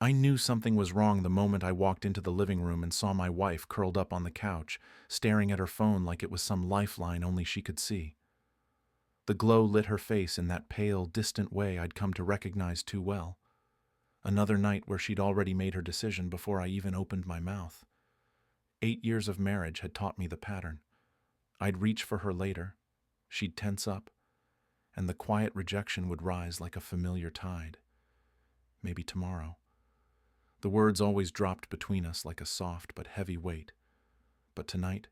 I knew something was wrong the moment I walked into the living room and saw my wife curled up on the couch, staring at her phone like it was some lifeline only she could see. The glow lit her face in that pale, distant way I'd come to recognize too well. Another night where she'd already made her decision before I even opened my mouth. 8 years of marriage had taught me the pattern. I'd reach for her later, she'd tense up, and the quiet rejection would rise like a familiar tide. Maybe tomorrow. The words always dropped between us like a soft but heavy weight. But tonight,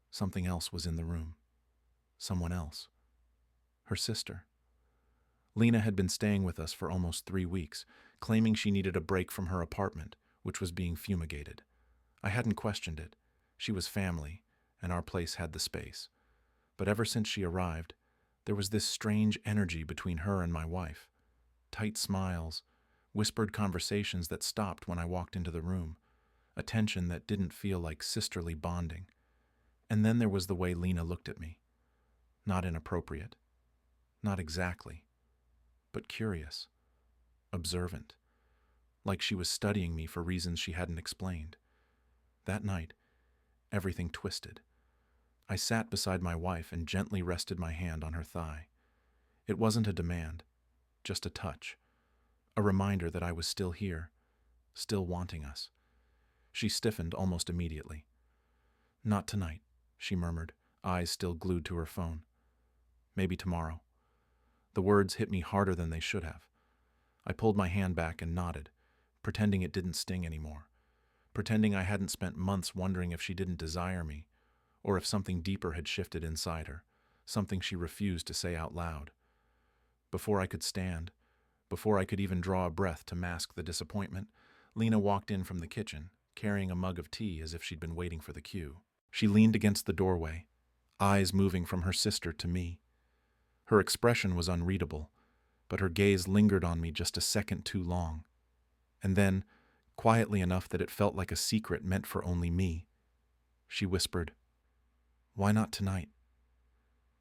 something else was in the room. Someone else. Her sister. Lena had been staying with us for almost 3 weeks, claiming she needed a break from her apartment, which was being fumigated. I hadn't questioned it. She was family, and our place had the space. But ever since she arrived, there was this strange energy between her and my wife. Tight smiles, whispered conversations that stopped when I walked into the room, a tension that didn't feel like sisterly bonding. And then there was the way Lena looked at me. Not inappropriate. Not exactly. But curious. Observant. Like she was studying me for reasons she hadn't explained. That night, everything twisted. I sat beside my wife and gently rested my hand on her thigh. It wasn't a demand, just a touch. A reminder that I was still here, still wanting us. She stiffened almost immediately. "Not tonight," she murmured, eyes still glued to her phone. "Maybe tomorrow." The words hit me harder than they should have. I pulled my hand back and nodded, pretending it didn't sting anymore. Pretending I hadn't spent months wondering if she didn't desire me, or if something deeper had shifted inside her, something she refused to say out loud. Before I could stand, before I could even draw a breath to mask the disappointment, Lena walked in from the kitchen, carrying a mug of tea as if she'd been waiting for the cue. She leaned against the doorway, eyes moving from her sister to me. Her expression was unreadable, but her gaze lingered on me just a second too long. And then, quietly enough that it felt like a secret meant for only me, she whispered, "Why not tonight?"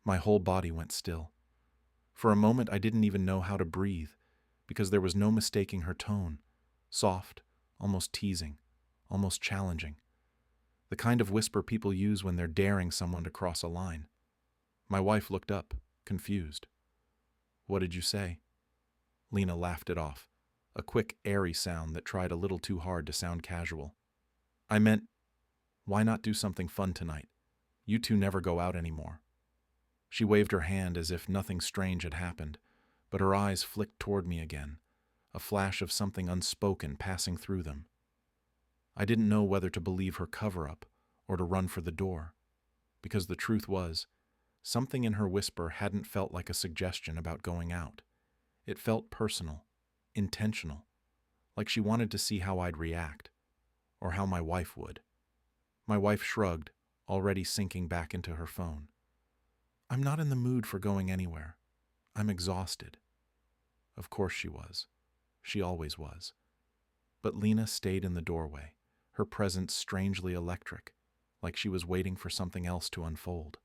My whole body went still. For a moment I didn't even know how to breathe, because there was no mistaking her tone, soft, almost teasing, almost challenging. The kind of whisper people use when they're daring someone to cross a line. My wife looked up, confused. "What did you say?" Lena laughed it off, a quick, airy sound that tried a little too hard to sound casual. "I meant, why not do something fun tonight? You two never go out anymore." She waved her hand as if nothing strange had happened, but her eyes flicked toward me again, a flash of something unspoken passing through them. I didn't know whether to believe her cover-up or to run for the door, because the truth was, something in her whisper hadn't felt like a suggestion about going out. It felt personal, intentional, like she wanted to see how I'd react, or how my wife would. My wife shrugged, already sinking back into her phone. "I'm not in the mood for going anywhere. I'm exhausted." Of course she was. She always was. But Lena stayed in the doorway, her presence strangely electric, like she was waiting for something else to unfold.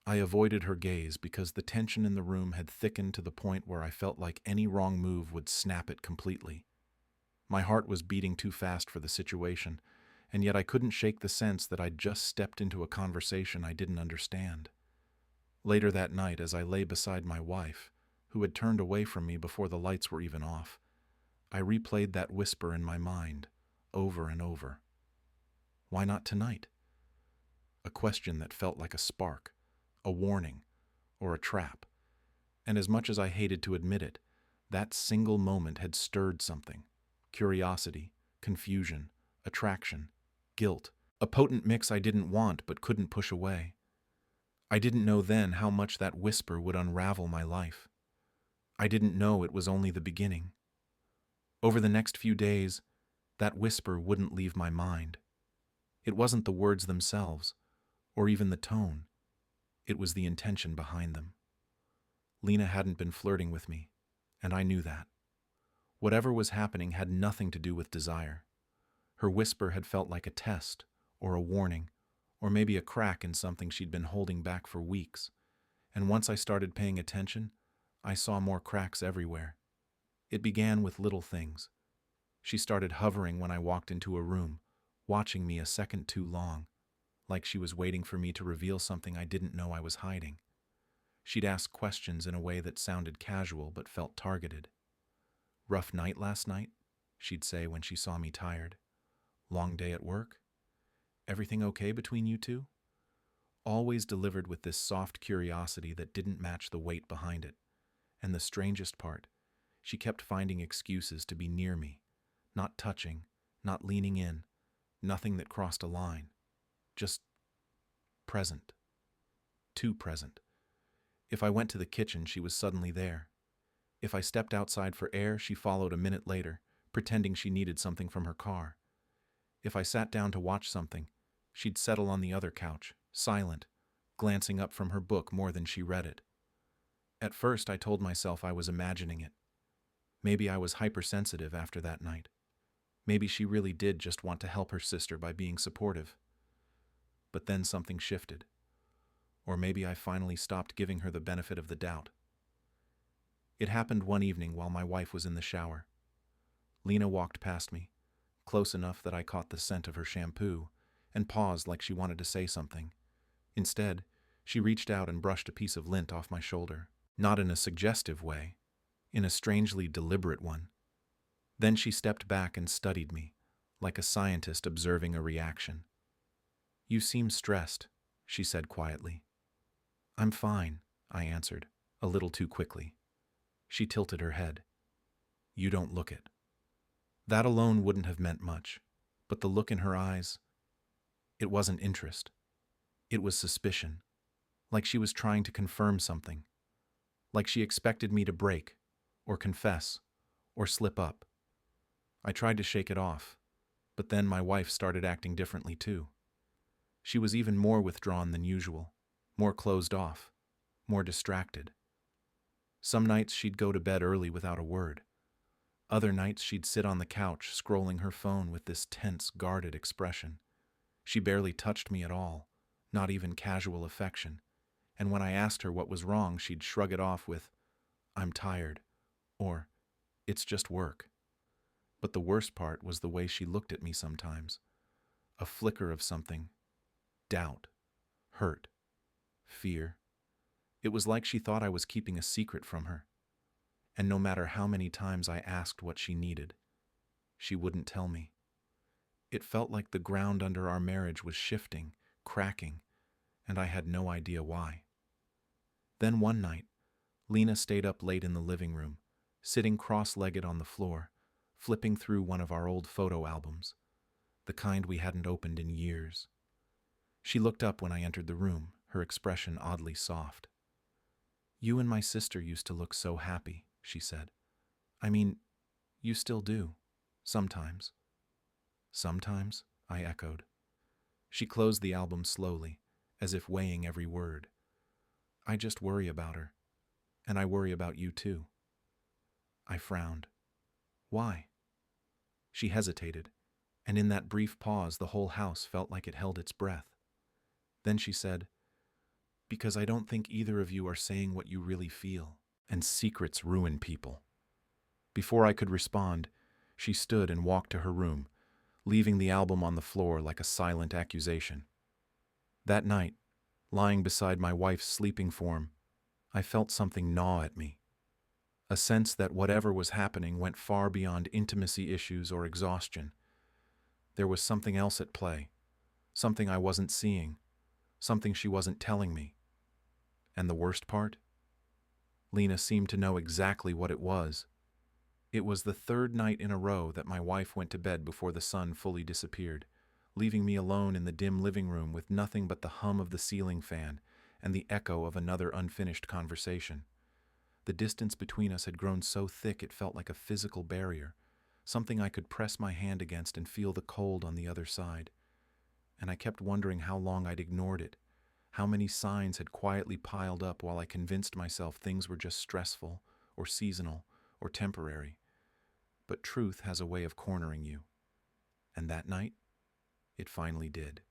I avoided her gaze because the tension in the room had thickened to the point where I felt like any wrong move would snap it completely. My heart was beating too fast for the situation, and yet I couldn't shake the sense that I'd just stepped into a conversation I didn't understand. Later that night, as I lay beside my wife, who had turned away from me before the lights were even off, I replayed that whisper in my mind, over and over. Why not tonight? A question that felt like a spark, a warning, or a trap. And as much as I hated to admit it, that single moment had stirred something. Curiosity, confusion, attraction, guilt. A potent mix I didn't want but couldn't push away. I didn't know then how much that whisper would unravel my life. I didn't know it was only the beginning. Over the next few days, that whisper wouldn't leave my mind. It wasn't the words themselves, or even the tone. It was the intention behind them. Lena hadn't been flirting with me, and I knew that. Whatever was happening had nothing to do with desire. Her whisper had felt like a test, or a warning, or maybe a crack in something she'd been holding back for weeks. And once I started paying attention, I saw more cracks everywhere. It began with little things. She started hovering when I walked into a room, watching me a second too long, like she was waiting for me to reveal something I didn't know I was hiding. She'd ask questions in a way that sounded casual but felt targeted. "Rough night last night?" she'd say when she saw me tired. "Long day at work? Everything okay between you two?" Always delivered with this soft curiosity that didn't match the weight behind it. And the strangest part, she kept finding excuses to be near me, not touching, not leaning in, nothing that crossed a line. Just present. Too present. If I went to the kitchen, she was suddenly there. If I stepped outside for air, she followed a minute later, pretending she needed something from her car. If I sat down to watch something, she'd settle on the other couch, silent, glancing up from her book more than she read it. At first, I told myself I was imagining it. Maybe I was hypersensitive after that night. Maybe she really did just want to help her sister by being supportive. But then something shifted. Or maybe I finally stopped giving her the benefit of the doubt. It happened one evening while my wife was in the shower. Lena walked past me, close enough that I caught the scent of her shampoo, and paused like she wanted to say something. Instead, she reached out and brushed a piece of lint off my shoulder, not in a suggestive way, in a strangely deliberate one. Then she stepped back and studied me, like a scientist observing a reaction. "You seem stressed," she said quietly. "I'm fine," I answered, a little too quickly. She tilted her head. "You don't look it." That alone wouldn't have meant much, but the look in her eyes, it wasn't interest. It was suspicion, like she was trying to confirm something, like she expected me to break, or confess, or slip up. I tried to shake it off, but then my wife started acting differently too. She was even more withdrawn than usual, more closed off, more distracted. Some nights she'd go to bed early without a word. Other nights she'd sit on the couch scrolling her phone with this tense, guarded expression. She barely touched me at all, not even casual affection. And when I asked her what was wrong, she'd shrug it off with, "I'm tired," or "It's just work." But the worst part was the way she looked at me sometimes. A flicker of something. Doubt. Hurt. Fear. It was like she thought I was keeping a secret from her. And no matter how many times I asked what she needed, she wouldn't tell me. It felt like the ground under our marriage was shifting, cracking, and I had no idea why. Then one night, Lena stayed up late in the living room, sitting cross-legged on the floor, flipping through one of our old photo albums, the kind we hadn't opened in years. She looked up when I entered the room, her expression oddly soft. "You and my sister used to look so happy," she said. "I mean, you still do. Sometimes." "Sometimes?" I echoed. She closed the album slowly, as if weighing every word. "I just worry about her. And I worry about you too." I frowned. "Why?" She hesitated, and in that brief pause the whole house felt like it held its breath. Then she said, "Because I don't think either of you are saying what you really feel, and secrets ruin people." Before I could respond, she stood and walked to her room, leaving the album on the floor like a silent accusation. That night, lying beside my wife's sleeping form, I felt something gnaw at me. A sense that whatever was happening went far beyond intimacy issues or exhaustion. There was something else at play, something I wasn't seeing, something she wasn't telling me. And the worst part? Lena seemed to know exactly what it was. It was the third night in a row that my wife went to bed before the sun fully disappeared, leaving me alone in the dim living room with nothing but the hum of the ceiling fan and the echo of another unfinished conversation. The distance between us had grown so thick it felt like a physical barrier, something I could press my hand against and feel the cold on the other side. And I kept wondering how long I'd ignored it, how many signs had quietly piled up while I convinced myself things were just stressful, or seasonal, or temporary. But truth has a way of cornering you. And that night, it finally did.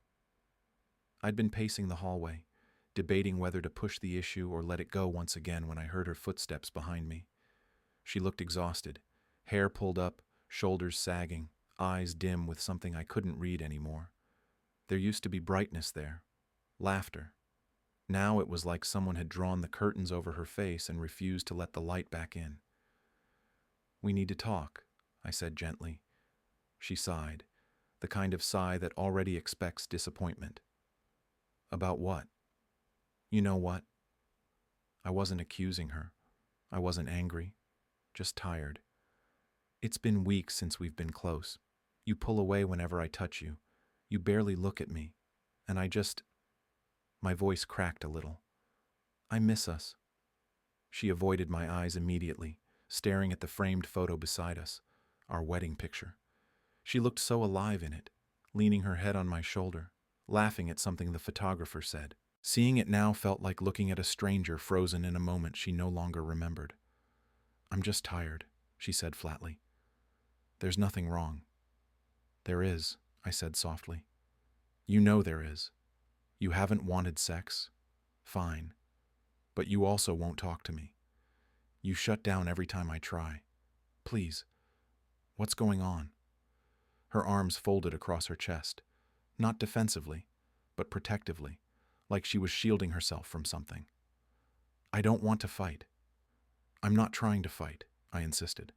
I'd been pacing the hallway, debating whether to push the issue or let it go once again when I heard her footsteps behind me. She looked exhausted, hair pulled up, shoulders sagging, eyes dim with something I couldn't read anymore. There used to be brightness there, laughter. Now it was like someone had drawn the curtains over her face and refused to let the light back in. "We need to talk," I said gently. She sighed, the kind of sigh that already expects disappointment. "About what?" "You know what?" I wasn't accusing her. I wasn't angry, just tired. "It's been weeks since we've been close. You pull away whenever I touch you. You barely look at me. And I just—" My voice cracked a little. "I miss us." She avoided my eyes immediately, staring at the framed photo beside us, our wedding picture. She looked so alive in it, leaning her head on my shoulder, laughing at something the photographer said. Seeing it now felt like looking at a stranger frozen in a moment she no longer remembered. "I'm just tired," she said flatly. "There's nothing wrong." "There is," I said softly. "You know there is. You haven't wanted sex. Fine. But you also won't talk to me. You shut down every time I try. Please, what's going on?" Her arms folded across her chest, not defensively, but protectively, like she was shielding herself from something. "I don't want to fight." "I'm not trying to fight," I insisted.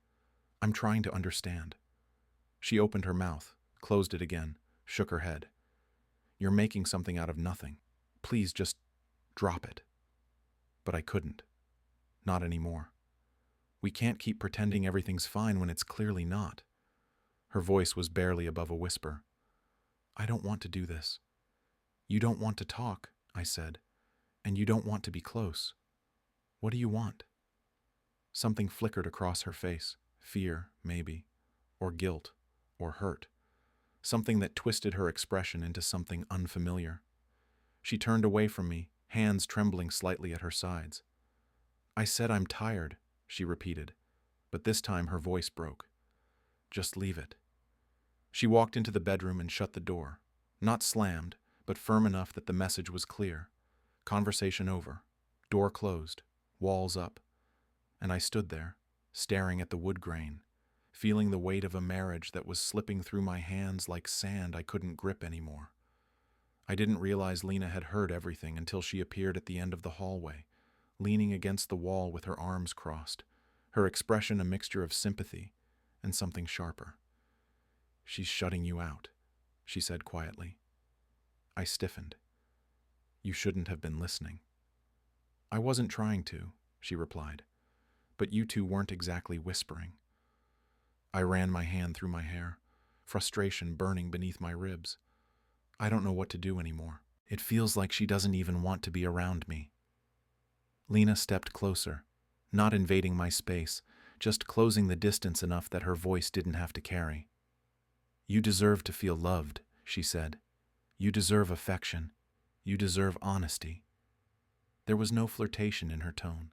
"I'm trying to understand." She opened her mouth, closed it again, shook her head. "You're making something out of nothing. Please just drop it." But I couldn't. Not anymore. We can't keep pretending everything's fine when it's clearly not. Her voice was barely above a whisper. "I don't want to do this." "You don't want to talk," I said, "and you don't want to be close. What do you want?" Something flickered across her face. Fear, maybe, or guilt, or hurt. Something that twisted her expression into something unfamiliar. She turned away from me, hands trembling slightly at her sides. "I said I'm tired," she repeated, but this time her voice broke. "Just leave it." She walked into the bedroom and shut the door. Not slammed, but firm enough that the message was clear. Conversation over. Door closed. Walls up. And I stood there, staring at the wood grain, feeling the weight of a marriage that was slipping through my hands like sand I couldn't grip anymore. I didn't realize Lena had heard everything until she appeared at the end of the hallway, leaning against the wall with her arms crossed, her expression a mixture of sympathy and something sharper. "She's shutting you out," she said quietly. I stiffened. "You shouldn't have been listening." "I wasn't trying to," she replied, "but you two weren't exactly whispering." I ran my hand through my hair, frustration burning beneath my ribs. I don't know what to do anymore. It feels like she doesn't even want to be around me. Lena stepped closer, not invading my space, just closing the distance enough that her voice didn't have to carry. "You deserve to feel loved," she said. "You deserve affection. You deserve honesty." There was no flirtation in her tone,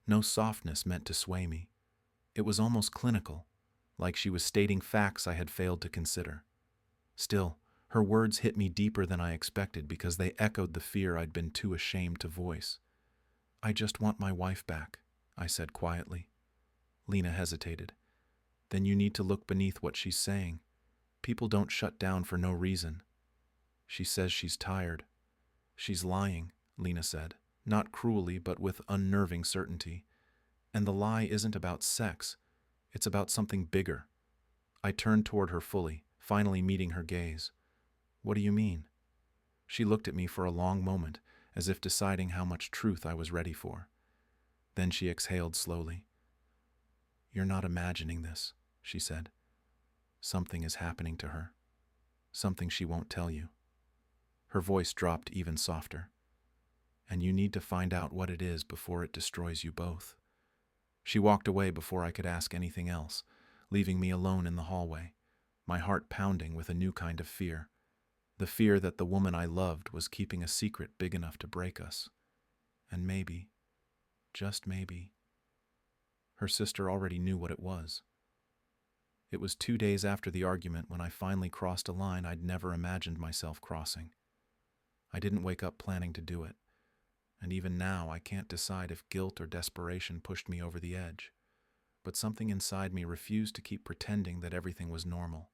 no softness meant to sway me. It was almost clinical, like she was stating facts I had failed to consider. Still, her words hit me deeper than I expected because they echoed the fear I'd been too ashamed to voice. "I just want my wife back," I said quietly. Lena hesitated. "Then you need to look beneath what she's saying. People don't shut down for no reason." "She says she's tired." "She's lying," Lena said, not cruelly but with unnerving certainty. "And the lie isn't about sex. It's about something bigger." I turned toward her fully, finally meeting her gaze. "What do you mean?" She looked at me for a long moment, as if deciding how much truth I was ready for. Then she exhaled slowly. "You're not imagining this," she said. "Something is happening to her. Something she won't tell you." Her voice dropped even softer. "And you need to find out what it is before it destroys you both." She walked away before I could ask anything else, leaving me alone in the hallway, my heart pounding with a new kind of fear. The fear that the woman I loved was keeping a secret big enough to break us. And maybe, just maybe, her sister already knew what it was. It was 2 days after the argument when I finally crossed a line I'd never imagined myself crossing. I didn't wake up planning to do it, and even now I can't decide if guilt or desperation pushed me over the edge. but something inside me refused to keep pretending that everything was normal,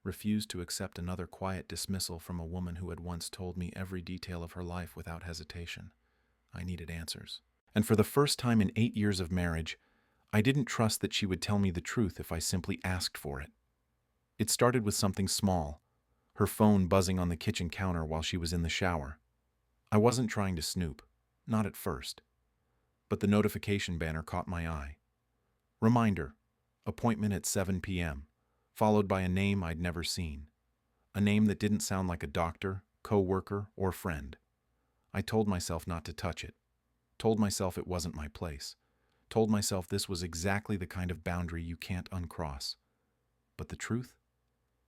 refused to accept another quiet dismissal from a woman who had once told me every detail of her life without hesitation. I needed answers. And for the first time in 8 years of marriage, I didn't trust that she would tell me the truth if I simply asked for it. It started with something small, her phone buzzing on the kitchen counter while she was in the shower. I wasn't trying to snoop, not at first, but the notification banner caught my eye. Reminder, appointment at 7 p.m., followed by a name I'd never seen. A name that didn't sound like a doctor, co-worker, or friend. I told myself not to touch it. Told myself it wasn't my place. Told myself this was exactly the kind of boundary you can't uncross. But the truth?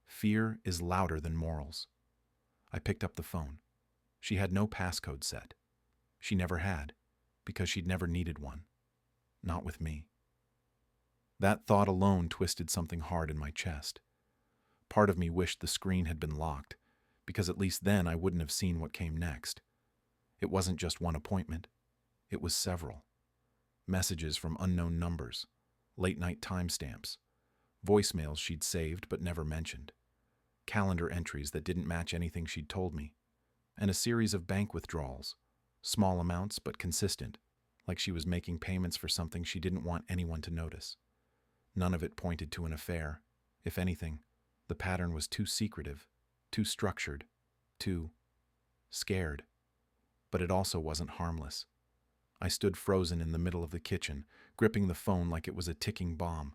Fear is louder than morals. I picked up the phone. She had no passcode set. She never had, because she'd never needed one. Not with me. That thought alone twisted something hard in my chest. Part of me wished the screen had been locked, because at least then I wouldn't have seen what came next. It wasn't just one appointment. It was several. Messages from unknown numbers, late-night timestamps, voicemails she'd saved but never mentioned, calendar entries that didn't match anything she'd told me, and a series of bank withdrawals, small amounts but consistent, like she was making payments for something she didn't want anyone to notice. None of it pointed to an affair. If anything, the pattern was too secretive, too structured, too scared. But it also wasn't harmless. I stood frozen in the middle of the kitchen, gripping the phone like it was a ticking bomb.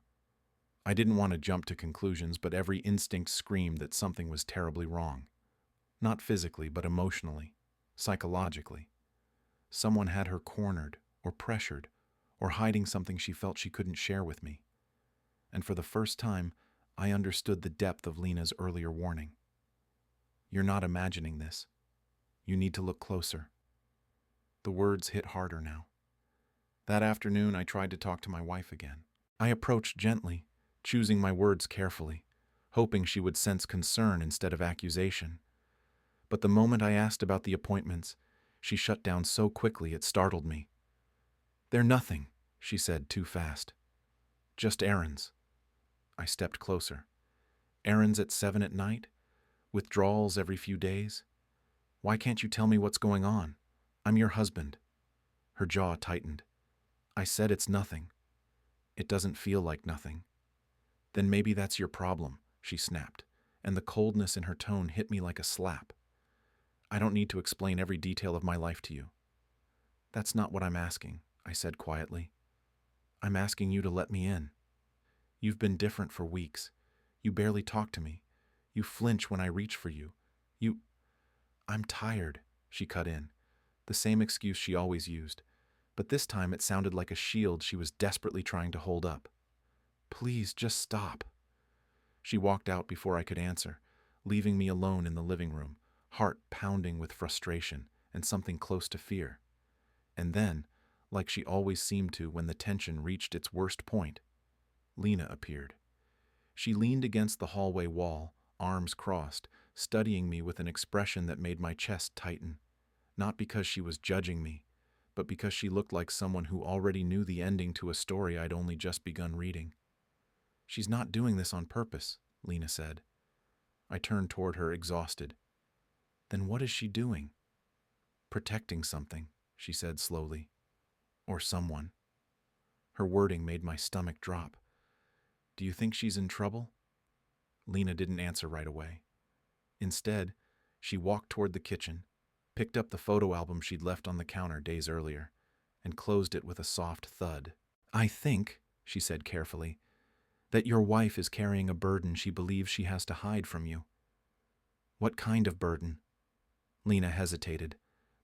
I didn't want to jump to conclusions, but every instinct screamed that something was terribly wrong. Not physically, but emotionally, psychologically. Someone had her cornered, or pressured, or hiding something she felt she couldn't share with me. And for the first time, I understood the depth of Lena's earlier warning. You're not imagining this. You need to look closer. The words hit harder now. That afternoon, I tried to talk to my wife again. I approached gently, choosing my words carefully, hoping she would sense concern instead of accusation. But the moment I asked about the appointments, she shut down so quickly it startled me. "They're nothing," she said too fast. "Just errands." I stepped closer. "Errands at 7 at night? Withdrawals every few days? Why can't you tell me what's going on? I'm your husband." Her jaw tightened. "I said it's nothing. It doesn't feel like nothing." "Then maybe that's your problem," she snapped, and the coldness in her tone hit me like a slap. "I don't need to explain every detail of my life to you." "That's not what I'm asking," I said quietly. "I'm asking you to let me in. You've been different for weeks. You barely talk to me. You flinch when I reach for you. I'm tired," she cut in, the same excuse she always used, but this time it sounded like a shield she was desperately trying to hold up. "Please, just stop." She walked out before I could answer, leaving me alone in the living room, heart pounding with frustration and something close to fear. And then, like she always seemed to when the tension reached its worst point, Lena appeared. She leaned against the hallway wall, arms crossed, studying me with an expression that made my chest tighten. Not because she was judging me, but because she looked like someone who already knew the ending to a story I'd only just begun reading. "She's not doing this on purpose," Lena said. I turned toward her, exhausted. "Then what is she doing?" "Protecting something," she said slowly. "Or someone." Her wording made my stomach drop. "Do you think she's in trouble?" Lena didn't answer right away. Instead, she walked toward the kitchen, picked up the photo album she'd left on the counter days earlier, and closed it with a soft thud. "I think," she said carefully, "that your wife is carrying a burden she believes she has to hide from you." "What kind of burden?" Lena hesitated,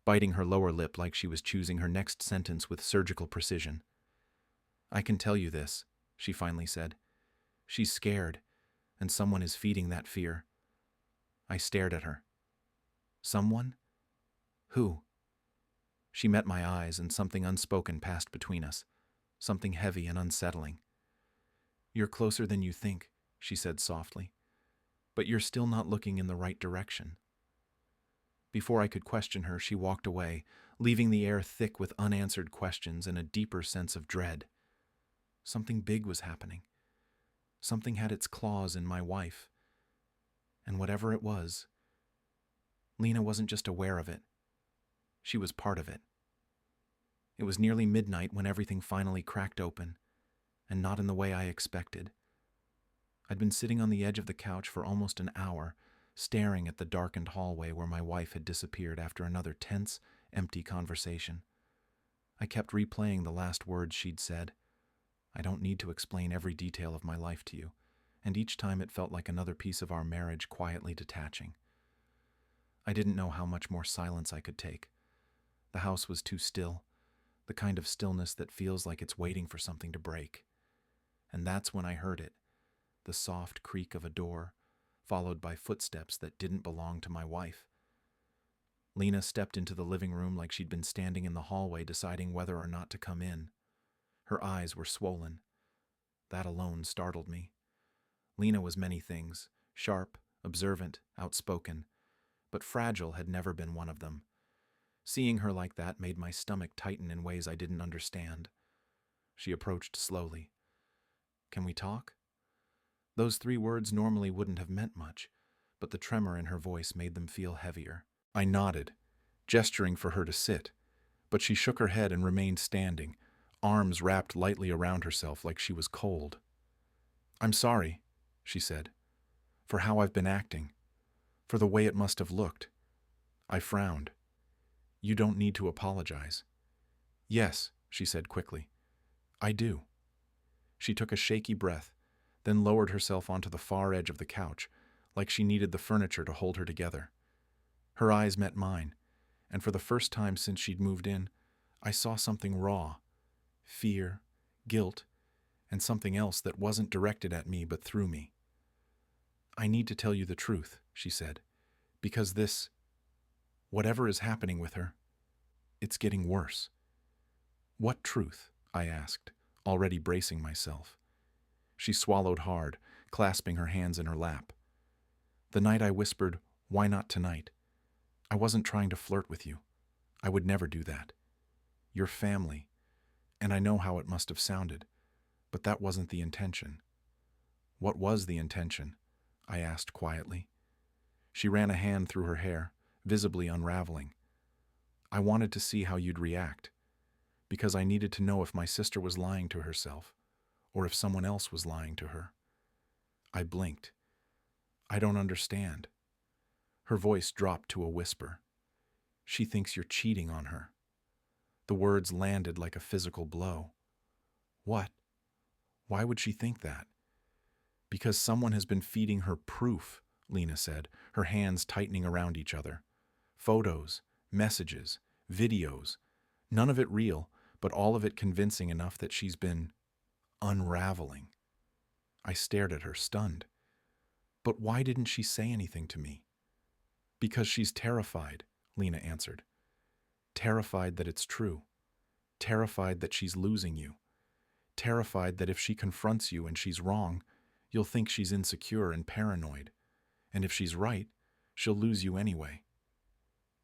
biting her lower lip like she was choosing her next sentence with surgical precision. "I can tell you this," she finally said. "She's scared, and someone is feeding that fear." I stared at her. "Someone? Who?" She met my eyes, and something unspoken passed between us, something heavy and unsettling. "You're closer than you think," she said softly, "but you're still not looking in the right direction." Before I could question her, she walked away, leaving the air thick with unanswered questions and a deeper sense of dread. Something big was happening. Something had its claws in my wife. And whatever it was, Lena wasn't just aware of it. She was part of it. It was nearly midnight when everything finally cracked open, and not in the way I expected. I'd been sitting on the edge of the couch for almost an hour, staring at the darkened hallway where my wife had disappeared after another tense, empty conversation. I kept replaying the last words she'd said. I don't need to explain every detail of my life to you, and each time it felt like another piece of our marriage quietly detaching. I didn't know how much more silence I could take. The house was too still, the kind of stillness that feels like it's waiting for something to break. And that's when I heard it, the soft creak of a door, followed by footsteps that didn't belong to my wife. Lena stepped into the living room like she'd been standing in the hallway deciding whether or not to come in. Her eyes were swollen. That alone startled me. Lena was many things, sharp, observant, outspoken, but fragile had never been one of them. Seeing her like that made my stomach tighten in ways I didn't understand. She approached slowly. "Can we talk?" Those 3 words normally wouldn't have meant much, but the tremor in her voice made them feel heavier. I nodded, gesturing for her to sit, but she shook her head and remained standing, arms wrapped lightly around herself like she was cold. "I'm sorry," she said, "for how I've been acting, for the way it must have looked." I frowned. "You don't need to apologize." "Yes," she said quickly. "I do." She took a shaky breath, then lowered herself onto the far edge of the couch, like she needed the furniture to hold her together. Her eyes met mine, and for the first time since she'd moved in, I saw something raw. Fear, guilt, and something else that wasn't directed at me but through me. "I need to tell you the truth," she said, "because whatever is happening with her, it's getting worse." "What truth?" I asked, already bracing myself. She swallowed hard, clasping her hands in her lap. "The night I whispered, 'Why not tonight?' I wasn't trying to flirt with you. I would never do that. You're family, and I know how it must have sounded, but that wasn't the intention." "What was the intention?" I asked quietly. She ran a hand through her hair, visibly unraveling. "I wanted to see how you'd react, because I needed to know if my sister was lying to herself, or if someone else was lying to her." I blinked. "I don't understand." Her voice dropped to a whisper. "She thinks you're cheating on her." The words landed like a physical blow. "What? Why would she think that?" "Because someone has been feeding her proof," Lena said, her hands tightening around each other. "Photos, messages, videos. None of it real, but all of it convincing enough that she's been unraveling." I stared at her, stunned. "But why didn't she say anything to me?" "Because she's terrified," Lena answered. "Terrified that it's true. Terrified that she's losing you. Terrified that if she confronts you and she's wrong, you'll think she's insecure and paranoid. And if she's right, she'll lose you anyway."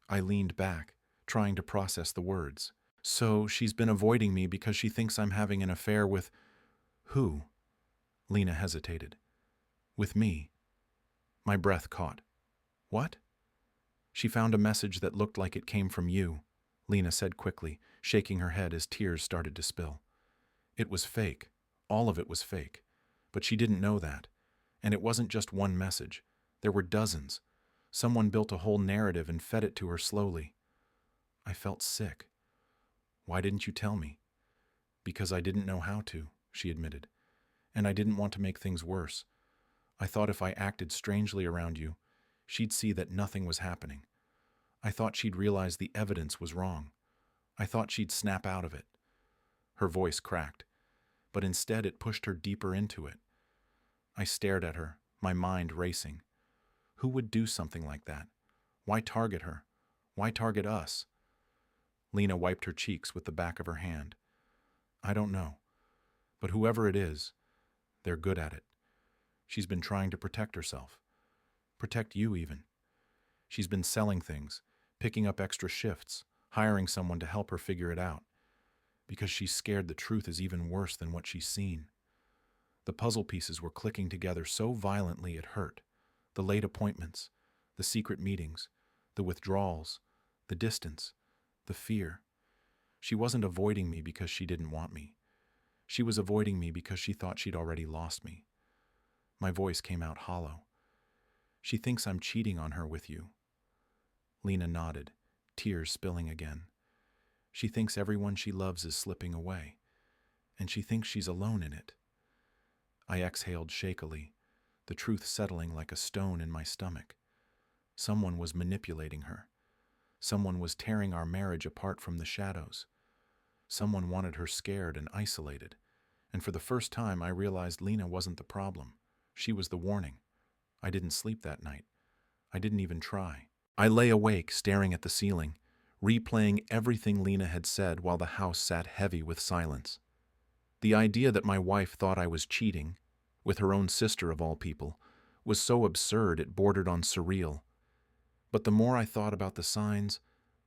I leaned back, trying to process the words. "So she's been avoiding me because she thinks I'm having an affair with..." "Who?" Lena hesitated. "With me." My breath caught. "What?" "She found a message that looked like it came from you," Lena said quickly, shaking her head as tears started to spill. "It was fake. All of it was fake. But she didn't know that. And it wasn't just one message. There were dozens. Someone built a whole narrative and fed it to her slowly." I felt sick. "Why didn't you tell me?" "Because I didn't know how to," she admitted. "And I didn't want to make things worse. I thought if I acted strangely around you, she'd see that nothing was happening. I thought she'd realize the evidence was wrong. I thought she'd snap out of it." Her voice cracked, but instead it pushed her deeper into it. I stared at her, my mind racing. Who would do something like that? Why target her? Why target us? Lena wiped her cheeks with the back of her hand. "I don't know. But whoever it is, they're good at it. She's been trying to protect herself. Protect you even. She's been selling things, picking up extra shifts, hiring someone to help her figure it out. Because she's scared the truth is even worse than what she's seen. The puzzle pieces were clicking together so violently it hurt. The late appointments, the secret meetings, the withdrawals, the distance, the fear. She wasn't avoiding me because she didn't want me. She was avoiding me because she thought she'd already lost me. My voice came out hollow. She thinks I'm cheating on her with you. Lena nodded, tears spilling again. She thinks everyone she loves is slipping away, and she thinks she's alone in it. I exhaled shakily, the truth settling like a stone in my stomach. Someone was manipulating her. Someone was tearing our marriage apart from the shadows. Someone wanted her scared and isolated, and for the first time I realized Lena wasn't the problem. She was the warning. I didn't sleep that night. I didn't even try. I lay awake, staring at the ceiling, replaying everything Lena had said while the house sat heavy with silence. The idea that my wife thought I was cheating, with her own sister of all people, was so absurd it bordered on surreal. But the more I thought about the signs,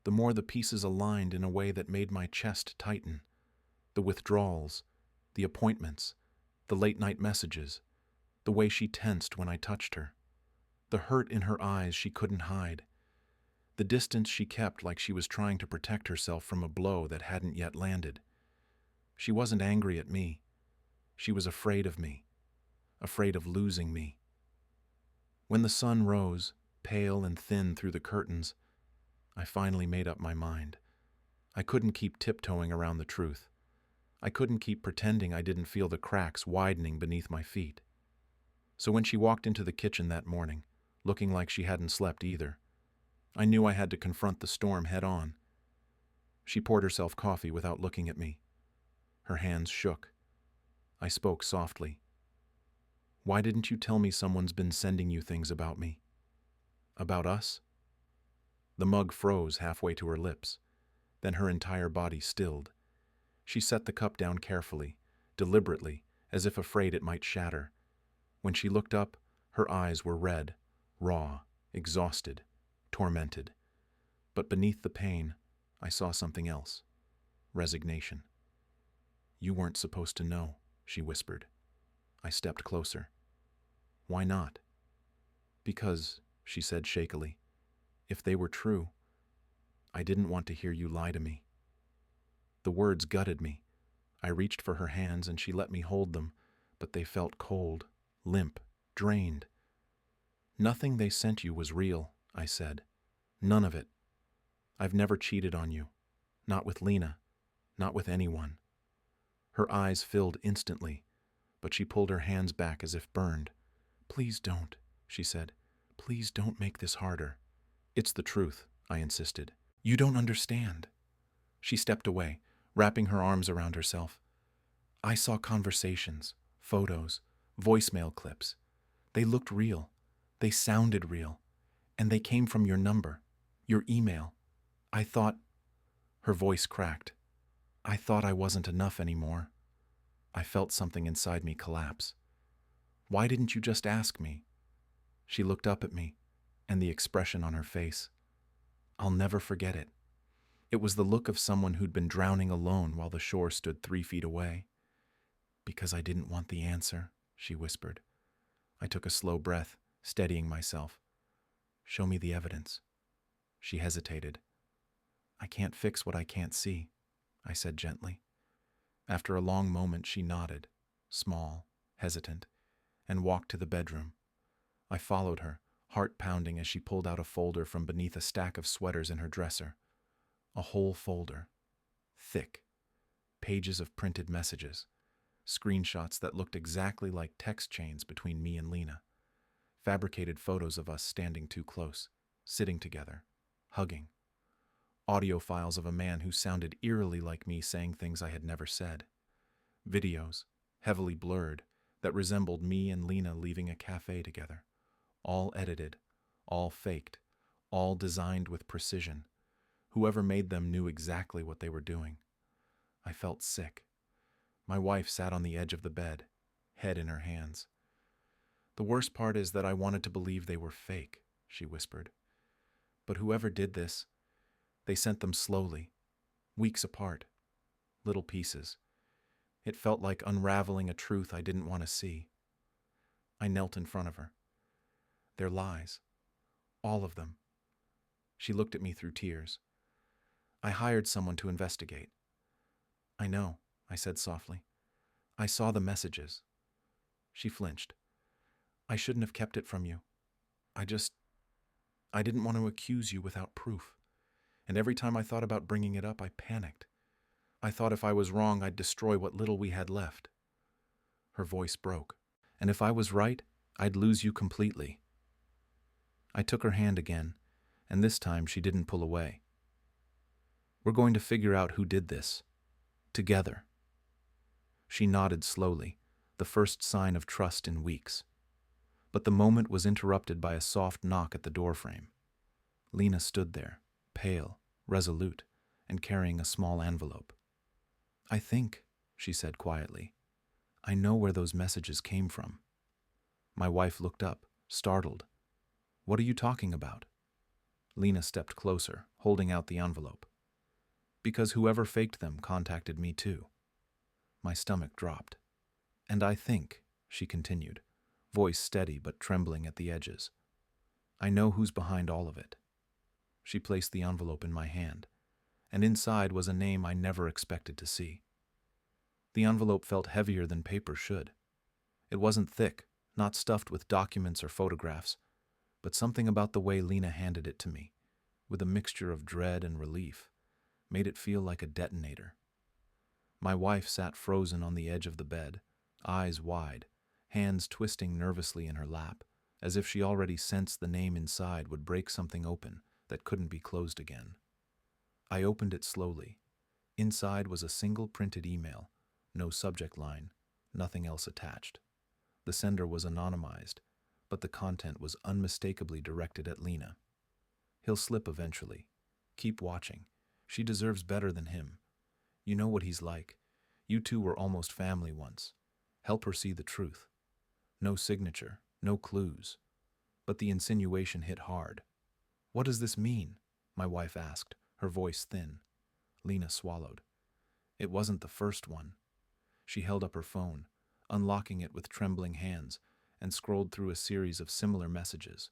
the more the pieces aligned in a way that made my chest tighten. The withdrawals, the appointments, the late-night messages, the way she tensed when I touched her, the hurt in her eyes she couldn't hide, the distance she kept like she was trying to protect herself from a blow that hadn't yet landed. She wasn't angry at me. She was afraid of me, afraid of losing me. When the sun rose, pale and thin through the curtains, I finally made up my mind. I couldn't keep tiptoeing around the truth. I couldn't keep pretending I didn't feel the cracks widening beneath my feet. So when she walked into the kitchen that morning, looking like she hadn't slept either, I knew I had to confront the storm head on. She poured herself coffee without looking at me. Her hands shook. I spoke softly. "Why didn't you tell me someone's been sending you things about me? About us?" The mug froze halfway to her lips. Then her entire body stilled. She set the cup down carefully, deliberately, as if afraid it might shatter. When she looked up, her eyes were red, raw, exhausted, tormented. But beneath the pain, I saw something else. Resignation. "You weren't supposed to know," she whispered. I stepped closer. "Why not?" "Because," she said shakily, "if they were true, I didn't want to hear you lie to me." The words gutted me. I reached for her hands and she let me hold them, but they felt cold, limp, drained. "Nothing they sent you was real," I said. "None of it. I've never cheated on you. Not with Lena. Not with anyone." Her eyes filled instantly, but she pulled her hands back as if burned. "Please don't," she said. "Please don't make this harder." "It's the truth," I insisted. "You don't understand." She stepped away, wrapping her arms around herself. "I saw conversations, photos, voicemail clips. They looked real. They sounded real. And they came from your number, your email. I thought—" Her voice cracked. "I thought I wasn't enough anymore." I felt something inside me collapse. "Why didn't you just ask me?" She looked up at me, and the expression on her face. I'll never forget it. It was the look of someone who'd been drowning alone while the shore stood 3 feet away. "Because I didn't want the answer," she whispered. I took a slow breath, steadying myself. "Show me the evidence." She hesitated. "I can't fix what I can't see," I said gently. After a long moment, she nodded, small, hesitant, and walked to the bedroom. I followed her, heart pounding as she pulled out a folder from beneath a stack of sweaters in her dresser. A whole folder. Thick. Pages of printed messages. Screenshots that looked exactly like text chains between me and Lena. Fabricated photos of us standing too close, sitting together, hugging. Audio files of a man who sounded eerily like me saying things I had never said. Videos, heavily blurred, that resembled me and Lena leaving a cafe together. All edited, all faked, all designed with precision. Whoever made them knew exactly what they were doing. I felt sick. My wife sat on the edge of the bed, head in her hands. "The worst part is that I wanted to believe they were fake," she whispered. "But whoever did this, they sent them slowly, weeks apart. little pieces. It felt like unraveling a truth I didn't want to see. I knelt in front of her. They're lies. All of them. She looked at me through tears. I hired someone to investigate. I know, I said softly. I saw the messages. She flinched. I shouldn't have kept it from you. I didn't want to accuse you without proof. And every time I thought about bringing it up, I panicked. I thought if I was wrong, I'd destroy what little we had left. Her voice broke. And if I was right, I'd lose you completely. I took her hand again, and this time she didn't pull away. We're going to figure out who did this. Together. She nodded slowly, the first sign of trust in weeks. But the moment was interrupted by a soft knock at the doorframe. Lena stood there, pale, resolute, and carrying a small envelope. I think, she said quietly, I know where those messages came from. My wife looked up, startled. What are you talking about? Lena stepped closer, holding out the envelope. Because whoever faked them contacted me too. My stomach dropped. And I think, she continued, voice steady but trembling at the edges, I know who's behind all of it. She placed the envelope in my hand, and inside was a name I never expected to see. The envelope felt heavier than paper should. It wasn't thick, not stuffed with documents or photographs, but something about the way Lena handed it to me, with a mixture of dread and relief, made it feel like a detonator. My wife sat frozen on the edge of the bed, eyes wide, hands twisting nervously in her lap, as if she already sensed the name inside would break something open that couldn't be closed again. I opened it slowly. Inside was a single printed email, no subject line, nothing else attached. The sender was anonymized, but the content was unmistakably directed at Lena. He'll slip eventually. Keep watching. She deserves better than him. You know what he's like. You two were almost family once. Help her see the truth. No signature, no clues. But the insinuation hit hard. What does this mean? My wife asked, her voice thin. Lena swallowed. It wasn't the first one. She held up her phone, unlocking it with trembling hands, and scrolled through a series of similar messages.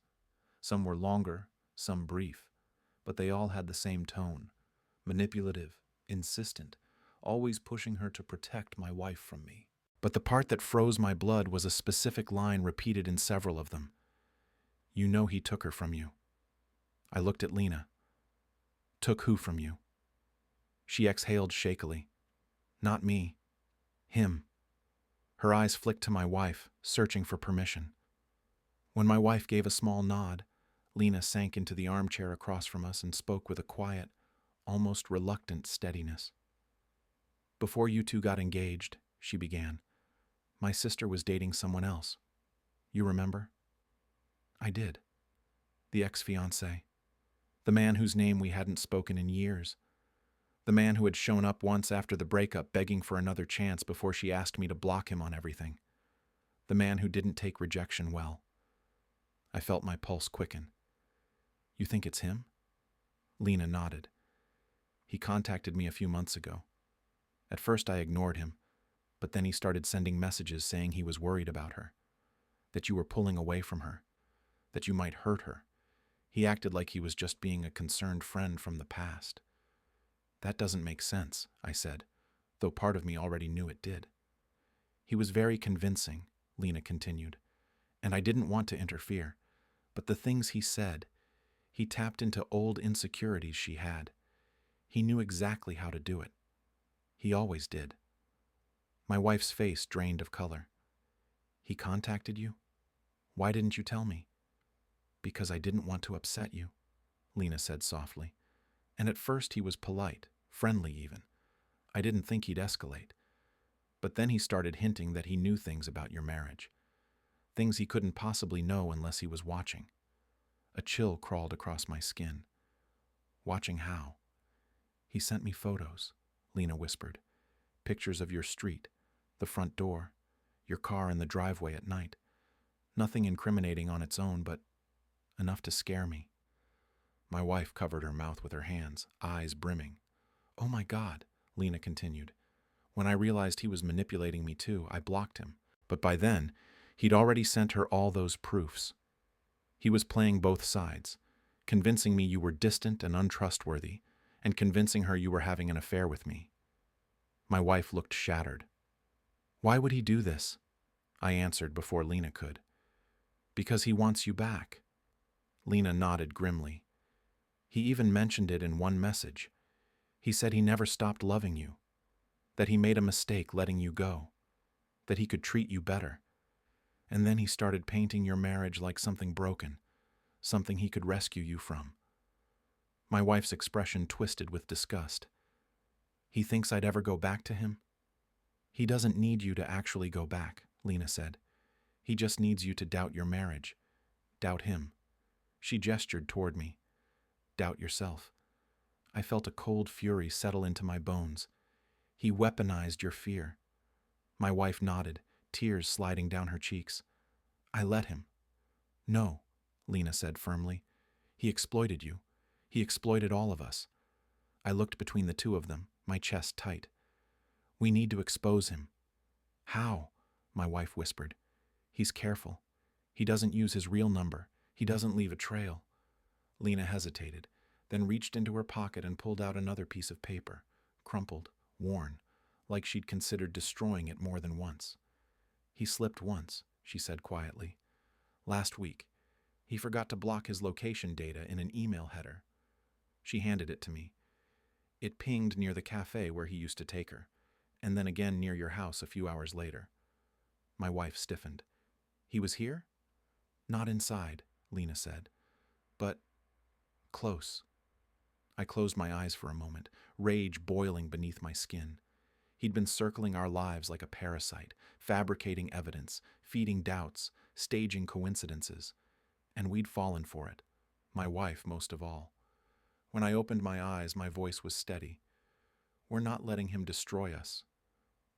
Some were longer, some brief, but they all had the same tone. Manipulative, insistent, always pushing her to protect my wife from me. But the part that froze my blood was a specific line repeated in several of them. You know he took her from you. I looked at Lena. Took who from you? She exhaled shakily. Not me. Him. Her eyes flicked to my wife, searching for permission. When my wife gave a small nod, Lena sank into the armchair across from us and spoke with a quiet, almost reluctant steadiness. Before you two got engaged, she began, my sister was dating someone else. You remember? I did. The ex-fiancé. The man whose name we hadn't spoken in years. The man who had shown up once after the breakup begging for another chance before she asked me to block him on everything. The man who didn't take rejection well. I felt my pulse quicken. You think it's him? Lena nodded. He contacted me a few months ago. At first I ignored him, but then he started sending messages saying he was worried about her, that you were pulling away from her, that you might hurt her. He acted like he was just being a concerned friend from the past. That doesn't make sense, I said, though part of me already knew it did. He was very convincing, Lena continued, and I didn't want to interfere, but the things he said, he tapped into old insecurities she had. He knew exactly how to do it. He always did. My wife's face drained of color. He contacted you? Why didn't you tell me? Because I didn't want to upset you, Lena said softly. And at first he was polite, friendly even. I didn't think he'd escalate. But then he started hinting that he knew things about your marriage. Things he couldn't possibly know unless he was watching. A chill crawled across my skin. Watching how? He sent me photos, Lena whispered. Pictures of your street, the front door, your car in the driveway at night. Nothing incriminating on its own, but enough to scare me. My wife covered her mouth with her hands, eyes brimming. Oh my God, Lena continued. When I realized he was manipulating me too, I blocked him. But by then, he'd already sent her all those proofs. He was playing both sides, convincing me you were distant and untrustworthy, and convincing her you were having an affair with me. My wife looked shattered. Why would he do this? I answered before Lena could. Because he wants you back. Lena nodded grimly. He even mentioned it in one message. He said he never stopped loving you, that he made a mistake letting you go, that he could treat you better. And then he started painting your marriage like something broken, something he could rescue you from. My wife's expression twisted with disgust. He thinks I'd ever go back to him? He doesn't need you to actually go back, Lena said. He just needs you to doubt your marriage. Doubt him. She gestured toward me. Doubt yourself. I felt a cold fury settle into my bones. He weaponized your fear. My wife nodded, tears sliding down her cheeks. I let him. No, Lena said firmly. He exploited you. He exploited all of us. I looked between the two of them, my chest tight. We need to expose him. How? My wife whispered. He's careful. He doesn't use his real number. He doesn't leave a trail. Lena hesitated, then reached into her pocket and pulled out another piece of paper, crumpled, worn, like she'd considered destroying it more than once. He slipped once, she said quietly. Last week. He forgot to block his location data in an email header. She handed it to me. It pinged near the cafe where he used to take her, and then again near your house a few hours later. My wife stiffened. He was here? Not inside, Lena said, but close. I closed my eyes for a moment, rage boiling beneath my skin. He'd been circling our lives like a parasite, fabricating evidence, feeding doubts, staging coincidences. And we'd fallen for it, my wife most of all. When I opened my eyes, my voice was steady. We're not letting him destroy us.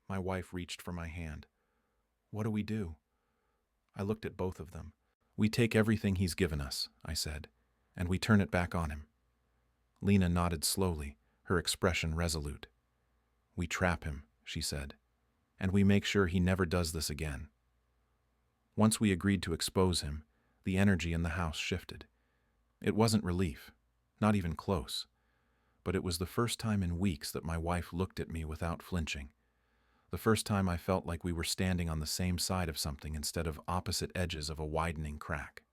My wife reached for my hand. What do we do? I looked at both of them. We take everything he's given us, I said, and we turn it back on him. Lena nodded slowly, her expression resolute. We trap him, she said, and we make sure he never does this again. Once we agreed to expose him, the energy in the house shifted. It wasn't relief, not even close, but it was the first time in weeks that my wife looked at me without flinching. The first time I felt like we were standing on the same side of something instead of opposite edges of a widening crack.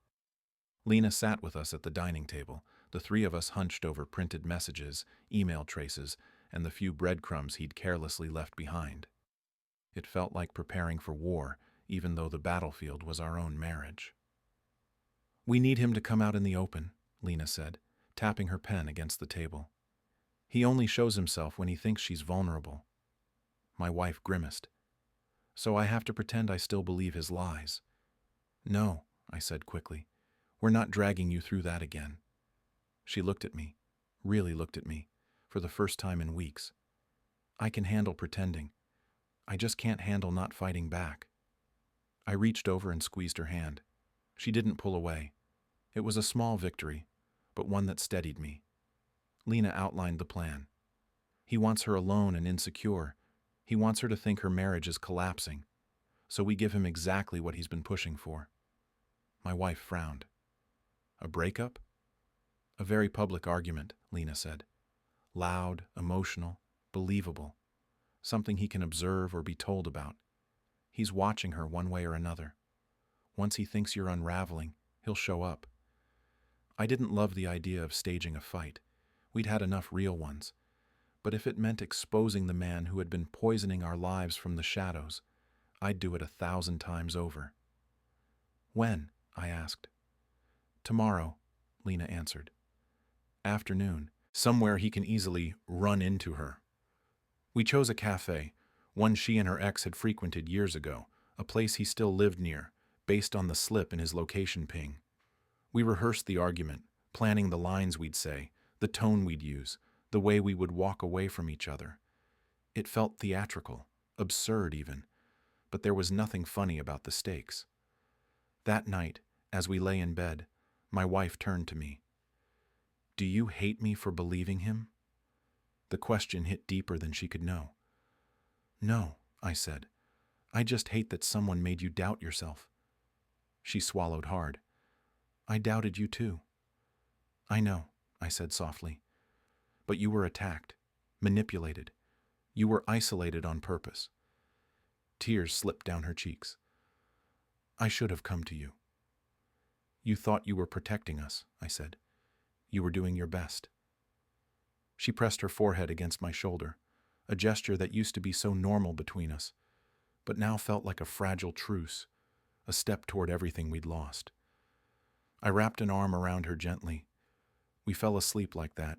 Lena sat with us at the dining table, the three of us hunched over printed messages, email traces, and the few breadcrumbs he'd carelessly left behind. It felt like preparing for war, even though the battlefield was our own marriage. We need him to come out in the open, Lena said, tapping her pen against the table. He only shows himself when he thinks she's vulnerable. My wife grimaced. So I have to pretend I still believe his lies. No, I said quickly. We're not dragging you through that again. She looked at me, really looked at me, for the first time in weeks. I can handle pretending. I just can't handle not fighting back. I reached over and squeezed her hand. She didn't pull away. It was a small victory, but one that steadied me. Lena outlined the plan. He wants her alone and insecure. He wants her to think her marriage is collapsing. So we give him exactly what he's been pushing for. My wife frowned. A breakup? A very public argument, Lena said. Loud, emotional, believable. Something he can observe or be told about. He's watching her one way or another. Once he thinks you're unraveling, he'll show up. I didn't love the idea of staging a fight. We'd had enough real ones. But if it meant exposing the man who had been poisoning our lives from the shadows, I'd do it 1,000 times over. When? I asked. Tomorrow, Lena answered. Afternoon, somewhere he can easily run into her. We chose a cafe, one she and her ex had frequented years ago, a place he still lived near, based on the slip in his location ping. We rehearsed the argument, planning the lines we'd say, the tone we'd use, the way we would walk away from each other. It felt theatrical, absurd even, but there was nothing funny about the stakes. That night, as we lay in bed, my wife turned to me. Do you hate me for believing him? The question hit deeper than she could know. No, I said. I just hate that someone made you doubt yourself. She swallowed hard. I doubted you too. I know, I said softly. But you were attacked, manipulated. You were isolated on purpose. Tears slipped down her cheeks. I should have come to you. You thought you were protecting us, I said. You were doing your best. She pressed her forehead against my shoulder, a gesture that used to be so normal between us, but now felt like a fragile truce, a step toward everything we'd lost. I wrapped an arm around her gently. We fell asleep like that,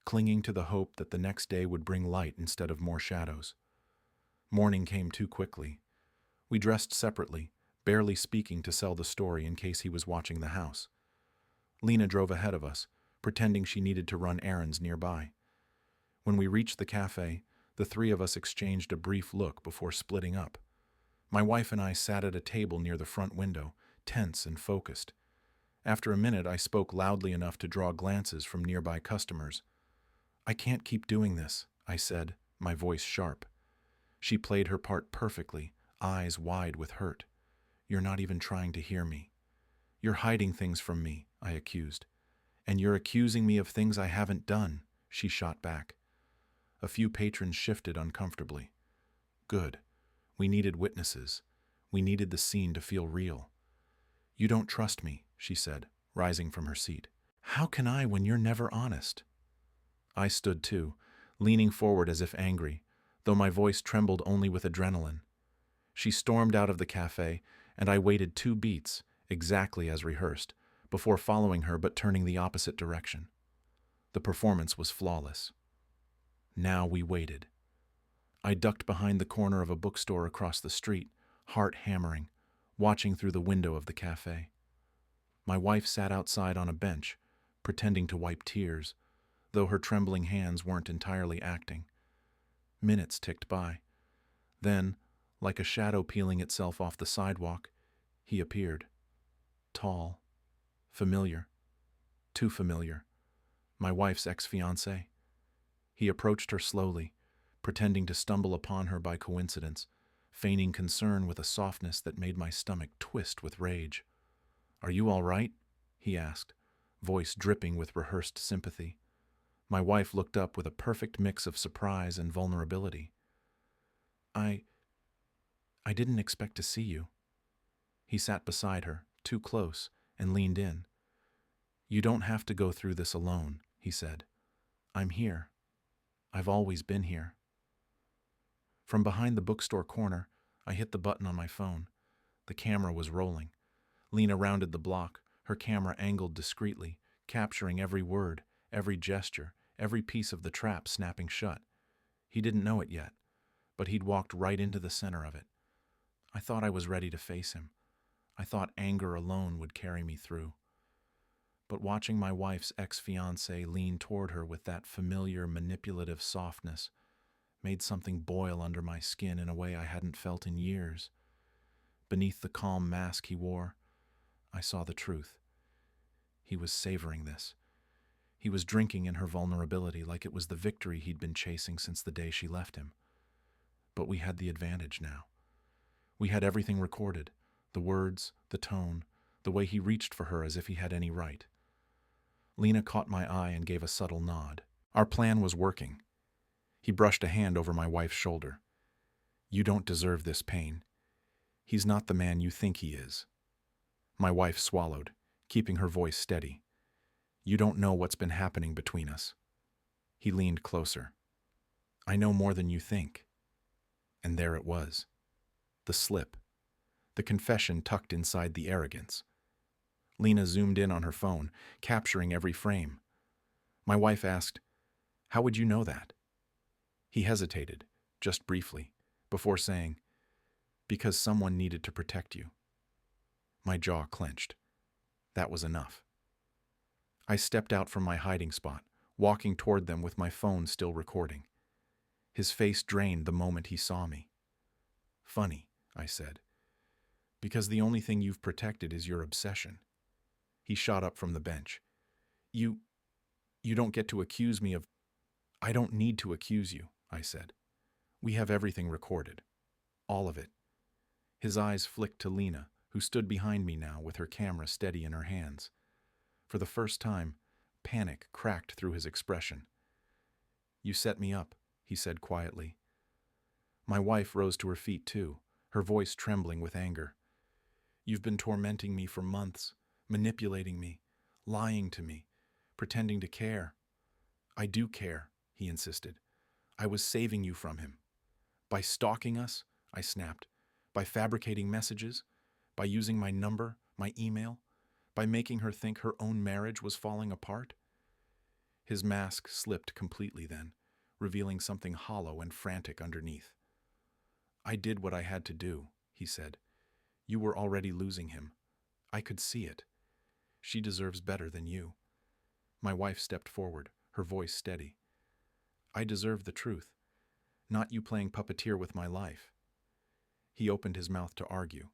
clinging to the hope that the next day would bring light instead of more shadows. Morning came too quickly. We dressed separately, barely speaking to sell the story in case he was watching the house. Lena drove ahead of us, pretending she needed to run errands nearby. When we reached the cafe, the three of us exchanged a brief look before splitting up. My wife and I sat at a table near the front window, tense and focused. After a minute, I spoke loudly enough to draw glances from nearby customers. I can't keep doing this, I said, my voice sharp. She played her part perfectly, eyes wide with hurt. You're not even trying to hear me. You're hiding things from me, I accused. And you're accusing me of things I haven't done, she shot back. A few patrons shifted uncomfortably. Good. We needed witnesses. We needed the scene to feel real. You don't trust me, she said, rising from her seat. How can I when you're never honest? I stood too, leaning forward as if angry, though my voice trembled only with adrenaline. She stormed out of the cafe, and I waited 2 beats, exactly as rehearsed, before following her but turning the opposite direction. The performance was flawless. Now we waited. I ducked behind the corner of a bookstore across the street, heart hammering, watching through the window of the cafe. My wife sat outside on a bench, pretending to wipe tears, though her trembling hands weren't entirely acting. Minutes ticked by. Then, like a shadow peeling itself off the sidewalk, he appeared. Tall. Familiar. Too familiar. My wife's ex-fiancé. He approached her slowly, pretending to stumble upon her by coincidence, feigning concern with a softness that made my stomach twist with rage. Are you all right? He asked, voice dripping with rehearsed sympathy. My wife looked up with a perfect mix of surprise and vulnerability. I didn't expect to see you. He sat beside her, too close, and leaned in. You don't have to go through this alone, he said. I'm here. I've always been here. From behind the bookstore corner, I hit the button on my phone. The camera was rolling. Lena rounded the block, her camera angled discreetly, capturing every word, every gesture, every piece of the trap snapping shut. He didn't know it yet, but he'd walked right into the center of it. I thought I was ready to face him. I thought anger alone would carry me through. But watching my wife's ex-fiancé lean toward her with that familiar, manipulative softness made something boil under my skin in a way I hadn't felt in years. Beneath the calm mask he wore, I saw the truth. He was savoring this. He was drinking in her vulnerability like it was the victory he'd been chasing since the day she left him. But we had the advantage now. We had everything recorded, the words, the tone, the way he reached for her as if he had any right. Lena caught my eye and gave a subtle nod. Our plan was working. He brushed a hand over my wife's shoulder. You don't deserve this pain. He's not the man you think he is. My wife swallowed, keeping her voice steady. You don't know what's been happening between us. He leaned closer. I know more than you think. And there it was. The slip. The confession tucked inside the arrogance. Lena zoomed in on her phone, capturing every frame. My wife asked, How would you know that? He hesitated, just briefly, before saying, Because someone needed to protect you. My jaw clenched. That was enough. I stepped out from my hiding spot, walking toward them with my phone still recording. His face drained the moment he saw me. Funny, I said, because the only thing you've protected is your obsession. He shot up from the bench. You don't get to accuse me of... I don't need to accuse you, I said. We have everything recorded. All of it. His eyes flicked to Lena, who stood behind me now with her camera steady in her hands. For the first time, panic cracked through his expression. "You set me up," he said quietly. My wife rose to her feet too, her voice trembling with anger. "You've been tormenting me for months, manipulating me, lying to me, pretending to care." "I do care," he insisted. "I was saving you from him." "By stalking us," I snapped. "By fabricating messages, by using my number, my email, by making her think her own marriage was falling apart." His mask slipped completely then, revealing something hollow and frantic underneath. "I did what I had to do," he said. "You were already losing him. I could see it. She deserves better than you." My wife stepped forward, her voice steady. "I deserve the truth, not you playing puppeteer with my life." He opened his mouth to argue,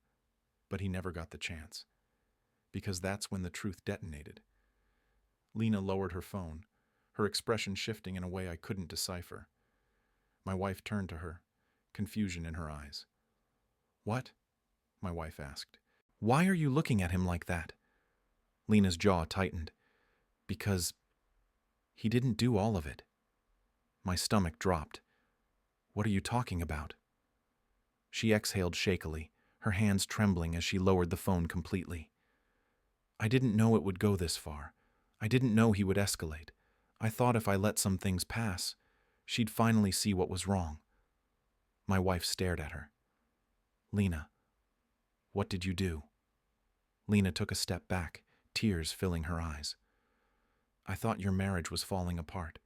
but he never got the chance, because that's when the truth detonated. Lena lowered her phone, her expression shifting in a way I couldn't decipher. My wife turned to her, confusion in her eyes. "What?" my wife asked. "Why are you looking at him like that?" Lena's jaw tightened. "Because he didn't do all of it." My stomach dropped. "What are you talking about?" She exhaled shakily, her hands trembling as she lowered the phone completely. "I didn't know it would go this far. I didn't know he would escalate. I thought if I let some things pass, she'd finally see what was wrong." My wife stared at her. "Lena, what did you do?" Lena took a step back, tears filling her eyes. "I thought your marriage was falling apart.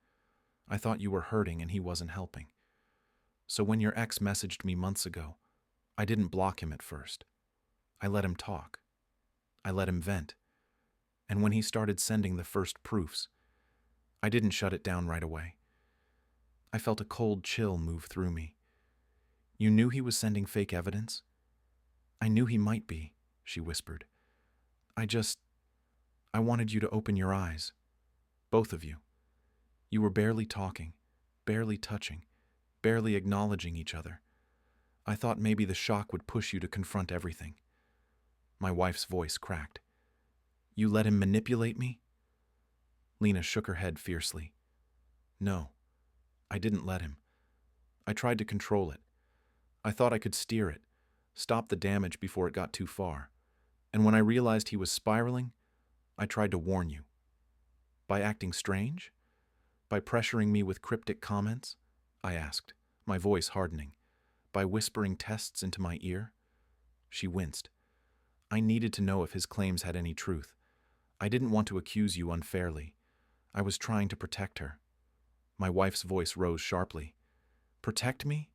I thought you were hurting and he wasn't helping. So when your ex messaged me months ago, I didn't block him at first. I let him talk. I let him vent. And when he started sending the first proofs, I didn't shut it down right away. I felt a cold chill move through me. You knew he was sending fake evidence?" "I knew he might be," she whispered. I wanted you to open your eyes. Both of you. You were barely talking, barely touching, barely acknowledging each other. I thought maybe the shock would push you to confront everything." My wife's voice cracked. "You let him manipulate me?" Lena shook her head fiercely. "No, I didn't let him. I tried to control it. I thought I could steer it, stop the damage before it got too far. And when I realized he was spiraling, I tried to warn you." "By acting strange? By pressuring me with cryptic comments?" I asked, my voice hardening. "By whispering tests into my ear?" She winced. "I needed to know if his claims had any truth. I didn't want to accuse you unfairly. I was trying to protect her." My wife's voice rose sharply. "Protect me?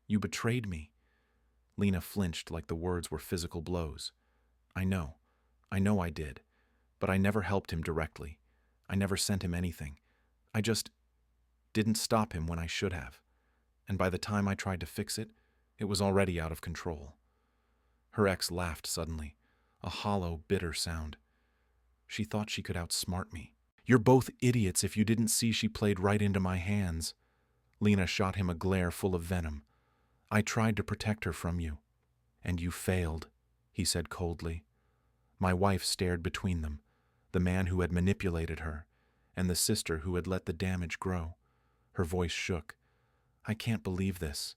You betrayed me." Lena flinched like the words were physical blows. I know I did. But I never helped him directly. I never sent him anything. I just didn't stop him when I should have. And by the time I tried to fix it, it was already out of control." Her ex laughed suddenly, a hollow, bitter sound. "She thought she could outsmart me. You're both idiots if you didn't see she played right into my hands." Lena shot him a glare full of venom. "I tried to protect her from you. And you failed," he said coldly. My wife stared between them, the man who had manipulated her, and the sister who had let the damage grow. Her voice shook. "I can't believe this."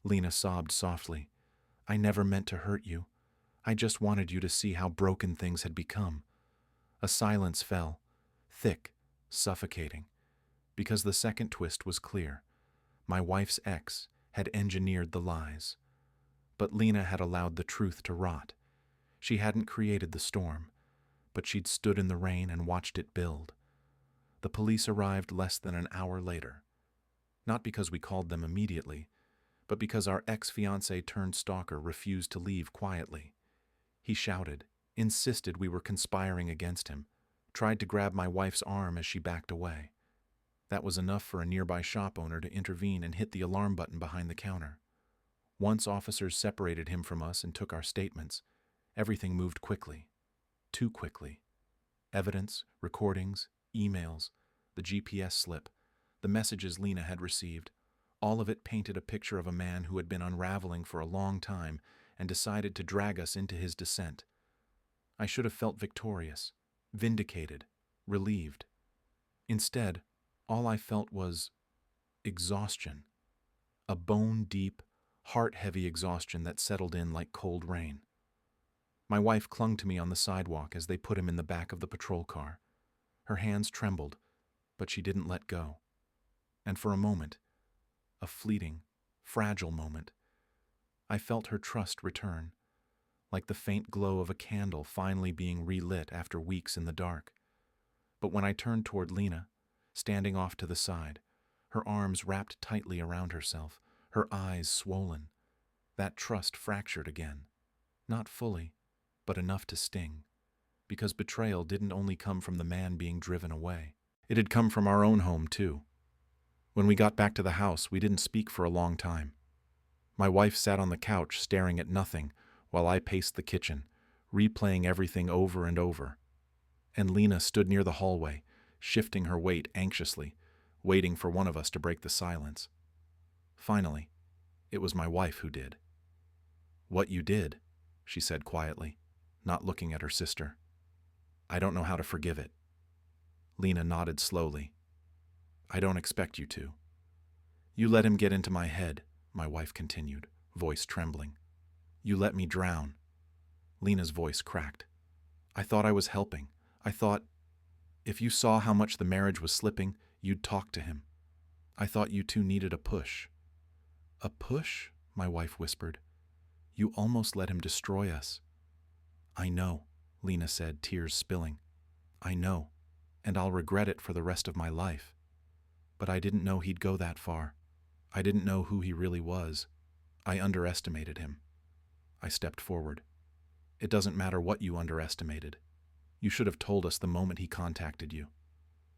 Lena sobbed softly. "I never meant to hurt you. I just wanted you to see how broken things had become." A silence fell, thick, suffocating, because the second twist was clear. My wife's ex had engineered the lies. But Lena had allowed the truth to rot. She hadn't created the storm, but she'd stood in the rain and watched it build. The police arrived less than an hour later. Not because we called them immediately, but because our ex-fiancé turned stalker refused to leave quietly. He shouted, insisted we were conspiring against him, tried to grab my wife's arm as she backed away. That was enough for a nearby shop owner to intervene and hit the alarm button behind the counter. Once officers separated him from us and took our statements, everything moved quickly. Too quickly. Evidence, recordings, emails, the GPS slip, the messages Lena had received, All of it painted a picture of a man who had been unraveling for a long time and decided to drag us into his descent. I should have felt victorious, vindicated, relieved. Instead, all I felt was exhaustion, a bone-deep, heart-heavy exhaustion that settled in like cold rain. My wife clung to me on the sidewalk as they put him in the back of the patrol car. Her hands trembled, but she didn't let go. And for a moment, a fleeting, fragile moment, I felt her trust return, like the faint glow of a candle finally being relit after weeks in the dark. But when I turned toward Lena, standing off to the side, her arms wrapped tightly around herself, her eyes swollen, that trust fractured again. Not fully, but enough to sting. Because betrayal didn't only come from the man being driven away. It had come from our own home, too. When we got back to the house, we didn't speak for a long time. My wife sat on the couch staring at nothing while I paced the kitchen, replaying everything over and over. And Lena stood near the hallway, shifting her weight anxiously, waiting for one of us to break the silence. Finally, it was my wife who did. "What you did," she said quietly, not looking at her sister. "I don't know how to forgive it." Lena nodded slowly. "I don't expect you to." "You let him get into my head," my wife continued, voice trembling. "You let me drown." Lena's voice cracked. "I thought I was helping. I thought, if you saw how much the marriage was slipping, you'd talk to him. I thought you two needed a push." "A push?" my wife whispered. "You almost let him destroy us." "I know," Lena said, tears spilling. "I know, and I'll regret it for the rest of my life. But I didn't know he'd go that far. I didn't know who he really was. I underestimated him." I stepped forward. "It doesn't matter what you underestimated. You should have told us the moment he contacted you."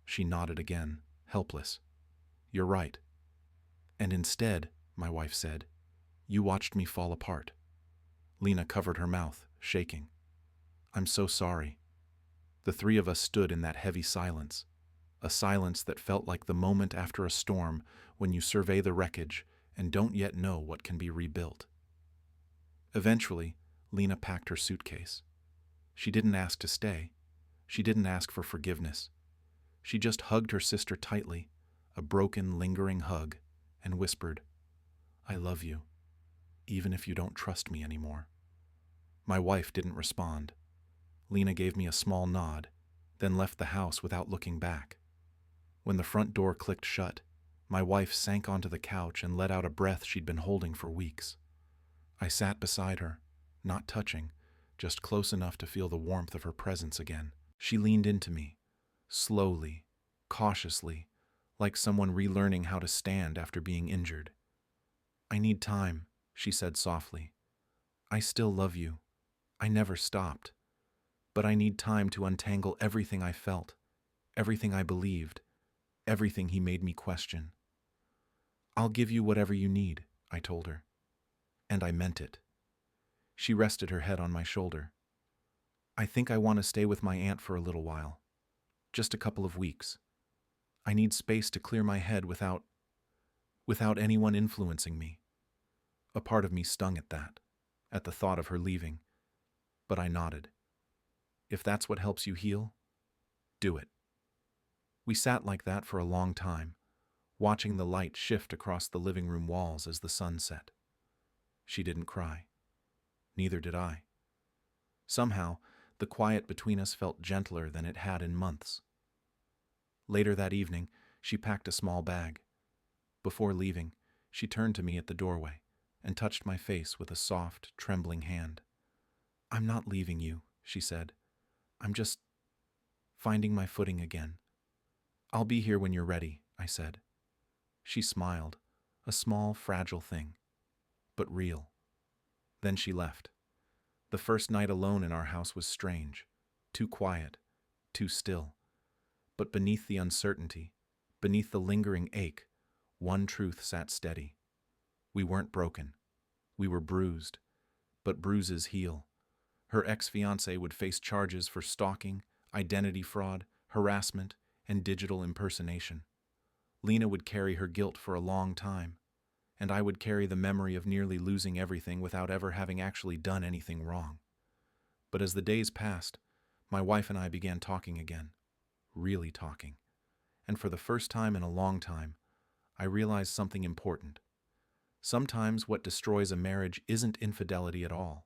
She nodded again, helpless. "You're right." "And instead," my wife said, "you watched me fall apart." Lena covered her mouth, shaking. "I'm so sorry." The three of us stood in that heavy silence, a silence that felt like the moment after a storm when you survey the wreckage and don't yet know what can be rebuilt. Eventually, Lena packed her suitcase. She didn't ask to stay. She didn't ask for forgiveness. She just hugged her sister tightly, a broken, lingering hug, and whispered, "I love you, even if you don't trust me anymore." My wife didn't respond. Lena gave me a small nod, then left the house without looking back. When the front door clicked shut, my wife sank onto the couch and let out a breath she'd been holding for weeks. I sat beside her, not touching, just close enough to feel the warmth of her presence again. She leaned into me, slowly, cautiously, like someone relearning how to stand after being injured. "I need time," she said softly. "I still love you. I never stopped. But I need time to untangle everything I felt, everything I believed, everything he made me question." "I'll give you whatever you need," I told her. And I meant it. She rested her head on my shoulder. "I think I want to stay with my aunt for a little while. Just a couple of weeks. I need space to clear my head without anyone influencing me." A part of me stung at that, at the thought of her leaving. But I nodded. "If that's what helps you heal, do it." We sat like that for a long time, watching the light shift across the living room walls as the sun set. She didn't cry. Neither did I. Somehow, the quiet between us felt gentler than it had in months. Later that evening, she packed a small bag. Before leaving, she turned to me at the doorway and touched my face with a soft, trembling hand. "I'm not leaving you," she said. "I'm just finding my footing again." "I'll be here when you're ready," I said. She smiled, a small, fragile thing, but real. Then she left. The first night alone in our house was strange, too quiet, too still. But beneath the uncertainty, beneath the lingering ache, one truth sat steady. We weren't broken. We were bruised, but bruises heal. Her ex-fiancé would face charges for stalking, identity fraud, harassment, and digital impersonation. Lena would carry her guilt for a long time. and I would carry the memory of nearly losing everything without ever having actually done anything wrong. But as the days passed, my wife and I began talking again, really talking. And for the first time in a long time, I realized something important. Sometimes what destroys a marriage isn't infidelity at all.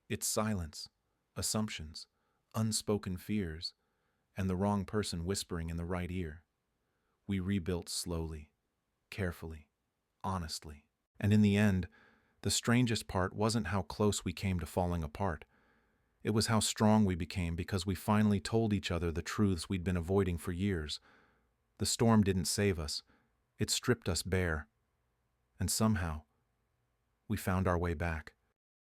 It's silence, assumptions, unspoken fears, and the wrong person whispering in the right ear. We rebuilt slowly, carefully, honestly. And in the end, the strangest part wasn't how close we came to falling apart. It was how strong we became because we finally told each other the truths we'd been avoiding for years. The storm didn't save us. It stripped us bare. And somehow, we found our way back.